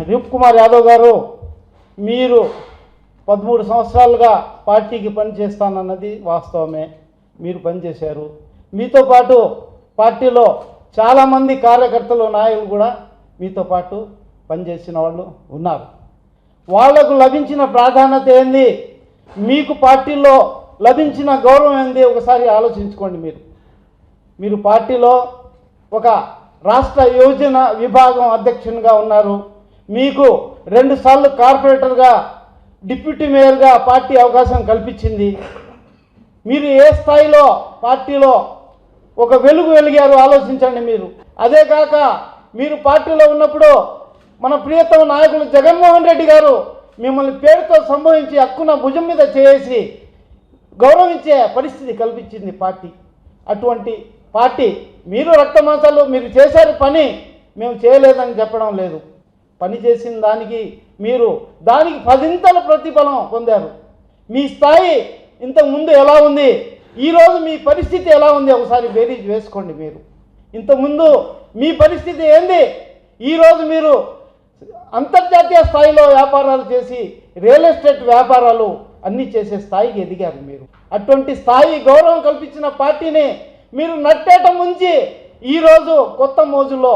రూప్ కుమార్ యాదవ్ గారు, మీరు 13 సంవత్సరాలుగా పార్టీకి పనిచేస్తానన్నది వాస్తవమే. మీరు పనిచేశారు. మీతో పాటు పార్టీలో చాలామంది కార్యకర్తలు, నాయకులు కూడా మీతో పాటు పనిచేసిన వాళ్ళు ఉన్నారు. వాళ్లకు లభించిన ప్రాధాన్యత ఏంది, మీకు పార్టీలో లభించిన గౌరవం ఏంది ఒకసారి ఆలోచించుకోండి. మీరు పార్టీలో ఒక రాష్ట్ర యోజన విభాగం అధ్యక్షునిగా ఉన్నారు. మీకు 2 సార్లు కార్పొరేటర్గా, డిప్యూటీ మేయర్గా పార్టీ అవకాశం కల్పించింది. మీరు ఏ స్థాయిలో పార్టీలో ఒక వెలుగు వెలిగారు ఆలోచించండి మీరు. అదే కాక మీరు పార్టీలో ఉన్నప్పుడు మన ప్రియతమ నాయకులు జగన్మోహన్ రెడ్డి గారు మిమ్మల్ని పేరుతో సంబోధించి హక్కున భుజం మీద చేసి గౌరవించే పరిస్థితి కల్పించింది పార్టీ. అటువంటి పార్టీ మీరు రక్తమాసాలు మీరు చేశారు పని, మేము చేయలేదని చెప్పడం లేదు. పని చేసిన దానికి మీరు దానికి 10 ప్రతిఫలం పొందారు. మీ స్థాయి ఇంతకుముందు ఎలా ఉంది, ఈరోజు మీ పరిస్థితి ఎలా ఉంది ఒకసారి బేరీజ్ వేసుకోండి. మీరు ఇంతకుముందు మీ పరిస్థితి ఏంది, ఈరోజు మీరు అంతర్జాతీయ స్థాయిలో వ్యాపారాలు చేసి రియల్ ఎస్టేట్ వ్యాపారాలు అన్నీ చేసే స్థాయికి ఎదిగారు మీరు. అటువంటి స్థాయి గౌరవం కల్పించిన పార్టీని మీరు నట్టేట ముంచి ఈరోజు కొత్త మోజులో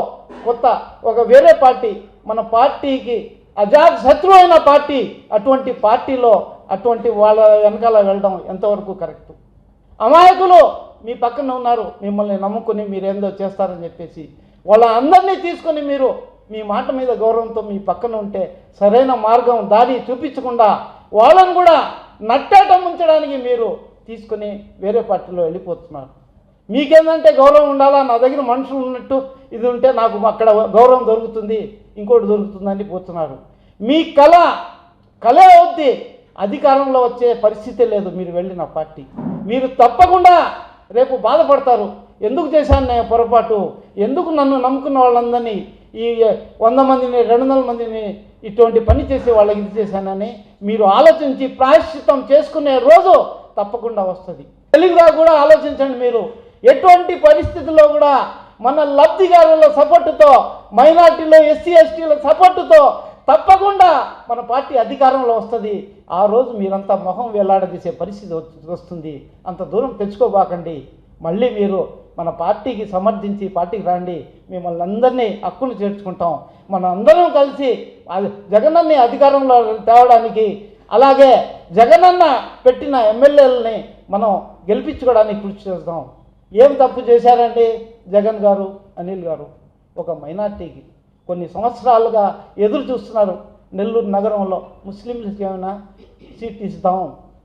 ఒక వేరే పార్టీ, మన పార్టీకి అజాత్ శత్రువు అయిన పార్టీ, అటువంటి పార్టీలో అటువంటి వాళ్ళ వెనకాల వెళ్ళడం ఎంతవరకు కరెక్ట్? అమాయకులు మీ పక్కన ఉన్నారు, మిమ్మల్ని నమ్ముకుని మీరేందో చేస్తారని చెప్పేసి వాళ్ళ అందరినీ తీసుకొని మీరు మీ మాట మీద గౌరవంతో మీ పక్కన ఉంటే సరైన మార్గం దారి చూపించకుండా వాళ్ళని కూడా నట్టేట ముంచడానికి మీరు తీసుకుని వేరే పార్టీలో వెళ్ళిపోతున్నారు. మీకేందంటే గౌరవం ఉండాలా, నా దగ్గర మనుషులు ఉన్నట్టు ఇది ఉంటే నాకు అక్కడ గౌరవం దొరుకుతుంది, ఇంకోటి దొరుకుతుందని పోతున్నారు. మీ కళే అవుద్ది, అధికారంలో వచ్చే పరిస్థితి లేదు మీరు వెళ్ళిన పార్టీ. మీరు తప్పకుండా రేపు బాధపడతారు. ఎందుకు చేశాను నేను పొరపాటు, ఎందుకు నన్ను నమ్ముకున్న వాళ్ళందరినీ ఈ 100 మందిని 200 మందిని ఇటువంటి పని చేసే వాళ్ళకి ఇది చేశానని మీరు ఆలోచించి ప్రాయశ్చిత్తం చేసుకునే రోజు తప్పకుండా వస్తుంది. తెలివిగా కూడా ఆలోచించండి. మీరు ఎటువంటి పరిస్థితుల్లో కూడా మన లబ్ధిదారుల సపోర్టుతో, మైనార్టీలో ఎస్సీ ఎస్టీల సపోర్టుతో తప్పకుండా మన పార్టీ అధికారంలో వస్తుంది. ఆ రోజు మీరంతా మొహం వేలాడదీసే పరిస్థితి వస్తుంది. అంత దూరం తెచ్చుకోబాకండి. మళ్ళీ మీరు మన పార్టీకి సమర్థించి పార్టీకి రండి. మిమ్మల్ని అందరినీ హక్కును చేర్చుకుంటాం. మనం అందరం కలిసి జగనన్ని అధికారంలో తేవడానికి, అలాగే జగనన్న పెట్టిన ఎమ్మెల్యేలని మనం గెలిపించుకోవడానికి కృషి చేస్తాం. ఏం తప్పు చేశారండి జగన్ గారు, అనిల్ గారు? ఒక మైనార్టీకి కొన్ని సంవత్సరాలుగా ఎదురు చూస్తున్నారు. నెల్లూరు నగరంలో ముస్లింలకి ఏమైనా సీట్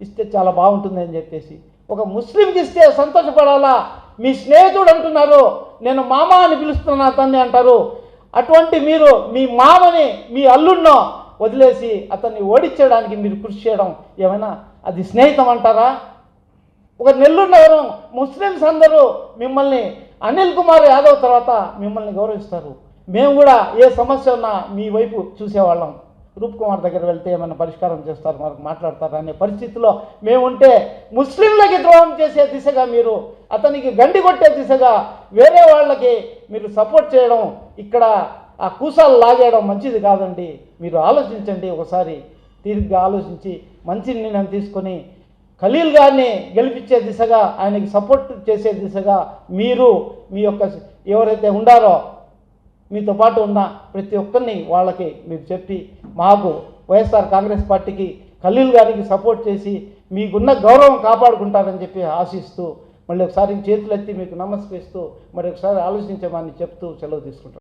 ఇస్తే చాలా బాగుంటుంది అని చెప్పేసి ఒక ముస్లింకి ఇస్తే సంతోషపడాలా? మీ స్నేహితుడు అంటున్నారు, నేను మామ అని పిలుస్తున్నా అతన్ని అంటారు. అటువంటి మీరు మీ మామని, మీ అల్లుడినో వదిలేసి అతన్ని ఓడించడానికి మీరు కృషి చేయడం ఏమైనా అది స్నేహితం అంటారా? ఒక నెల్లూరు నగరం ముస్లిమ్స్ అందరూ మిమ్మల్ని, అనిల్ కుమార్ యాదవ్ తర్వాత మిమ్మల్ని గౌరవిస్తారు. మేము కూడా ఏ సమస్య ఉన్నా మీ వైపు చూసేవాళ్ళం. రూప్ కుమార్ దగ్గర వెళ్తే ఏమైనా పరిష్కారం చేస్తారు, మనకు మాట్లాడతారు అనే పరిస్థితిలో మేముంటే ముస్లింలకి ద్రోహం చేసే దిశగా మీరు, అతనికి గండి కొట్టే దిశగా వేరే వాళ్ళకి మీరు సపోర్ట్ చేయడం, ఇక్కడ ఆ కూసాలు లాగేయడం మంచిది కాదండి. మీరు ఆలోచించండి, ఒకసారి తీరిగ్గా ఆలోచించి మంచి నిర్ణయం తీసుకొని ఖలీల్ గారిని గెలిపించే దిశగా, ఆయనకి సపోర్ట్ చేసే దిశగా మీరు మీ యొక్క ఎవరైతే ఉండారో మీతో పాటు ఉన్న ప్రతి ఒక్కరిని వాళ్ళకి మీరు చెప్పి మాకు వైఎస్ఆర్ కాంగ్రెస్ పార్టీకి ఖలీల్ గారికి సపోర్ట్ చేసి మీకున్న గౌరవం కాపాడుకుంటారని చెప్పి ఆశిస్తూ మళ్ళీ ఒకసారి చేతులెత్తి మీకు నమస్కరిస్తూ మరి ఒకసారి ఆలోచించమని చెప్తూ సెలవు తీసుకుంటాను.